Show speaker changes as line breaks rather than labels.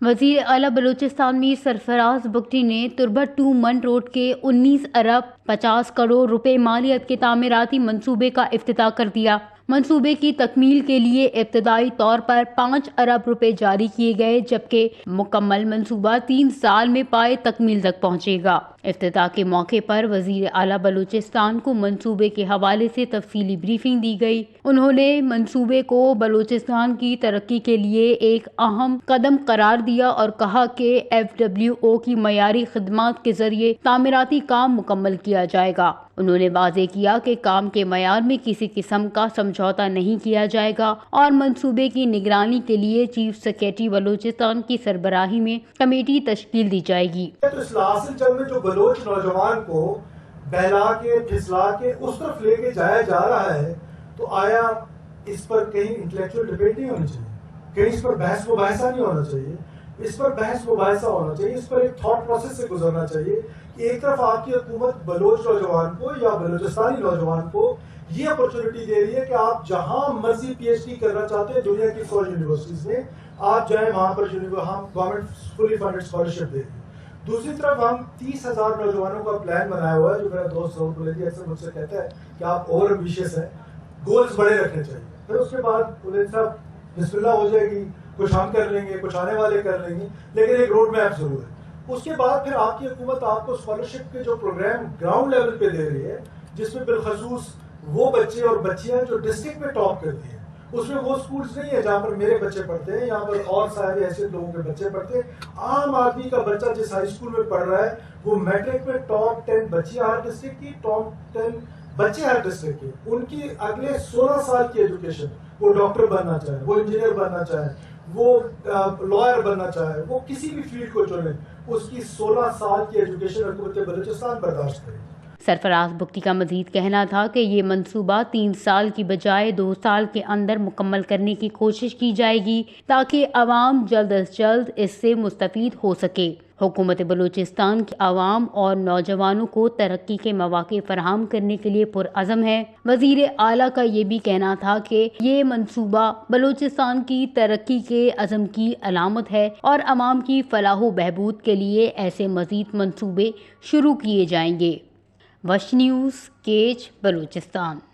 वजीर आला बलूचिस्तान मीर सरफराज बुगटी ने तुर्बत टू मंड रोड के 19 अरब 50 करोड़ रुपए मालियत के तामीराती मंसूबे का इफ्तिताह कर दिया। मंसूबे की तकमील के लिए इब्तदाई तौर पर 5 अरब रुपए जारी किए गए, जबकि मुकम्मल मंसूबा 3 साल में पाए तकमील तक पहुंचेगा। इफ्तिताह के मौके पर वजीर आला बलूचिस्तान को मंसूबे के हवाले से तफसीली ब्रीफिंग दी गई। उन्होंने मंसूबे को बलूचिस्तान की तरक्की के लिए एक अहम कदम करार दिया और कहा कि FWO की मयारी खिदमात के जरिए तामीराती काम मुकम्मल किया जाएगा। उन्होंने वाज़ेह किया कि काम के मयार में किसी किस्म का समझौता नहीं किया जाएगा और मंसूबे की निगरानी के लिए चीफ सेक्रेटरी बलूचिस्तान की सरबराही में कमेटी तश्कील दी जाएगी।
तो इस लासिल जंग में जो बलोच नौजवान को बहला के फिसला के उस तरफ लेके जाया जा रहा है, तो आया इस पर कहीं इंटेलेक्चुअल डिबेट नहीं होनी चाहिए, कहीं इस पर बहस मुबाहिसा नहीं होना चाहिए, इस पर बहस मुबाहिसा होना चाहिए, इस पर एक थॉट प्रोसेस से गुजरना चाहिए कि एक तरफ आपकी हुकूमत बलोच नौजवान को या बलूचिस्तानी नौजवान को ये अपॉर्चुनिटी दे रही है कि आप जहां मर्जी PhD करना चाहते हैं दुनिया की 100 यूनिवर्सिटीज में आप जाए, वहां पर हम गवर्नमेंट फुली फंडेड स्कॉलरशिप दे रही है। दूसरी तरफ हम 30,000 नौजवानों का प्लान बनाया हुआ है, जो मेरा दोस्त राहुल बुलेदी अक्सर मुझसे कहता है कि आप ओवर एम्बिशियस हैं, गोल्स बड़े रखने चाहिए। फिर उसके बाद बुलेदी साहब बिस्मिल्लाह हो जाएगी, कुछ हम कर लेंगे, कुछ आने वाले कर लेंगे, लेकिन एक रोड मैप जरूर है। उसके बाद फिर आपकी हुकूमत आपको स्कॉलरशिप के जो प्रोग्राम ग्राउंड लेवल पे दे रही है, जिसमें बिलखसूस वो बच्चे और बच्चियां जो डिस्ट्रिक्ट में टॉप करती हैं, उसमें वो स्कूल्स नहीं है जहाँ पर मेरे बच्चे पढ़ते हैं, यहाँ पर और सारे ऐसे लोगों के बच्चे पढ़ते हैं। आम आदमी का बच्चा जिस हाई स्कूल में पढ़ रहा है, वो मैट्रिक में टॉप 10 बच्चियां हर डिस्ट्रिक्ट की, टॉप 10 बच्चे हर डिस्ट्रिक्ट के, उनकी अगले 16 साल की एजुकेशन, वो डॉक्टर बनना चाहे, वो इंजीनियर बनना चाहे, वो लॉयर बनना चाहे, वो किसी भी फील्ड को चुने, उसकी 16 साल की एजुकेशन हुकूमत बलूचिस्तान बर्दाश्त करे।
सरफराज बुगटी का मजीद कहना था कि ये मंसूबा 3 साल की बजाय 2 साल के अंदर मुकम्मल करने की कोशिश की जाएगी, ताकि आवाम जल्द अज जल्द इससे मुस्तफीद हो सके। हुकूमत बलूचिस्तान की आवाम और नौजवानों को तरक्की के मौके फराहम करने के लिए पुरअज़म है। वजीर आला का ये भी कहना था कि ये मंसूबा बलूचिस्तान की तरक्की के अज़म की अलामत है और आवाम की फलाह बहबूद के लिए ऐसे मजीद मंसूबे शुरू किए जाएंगे। वश न्यूज़, केच, बलूचिस्तान।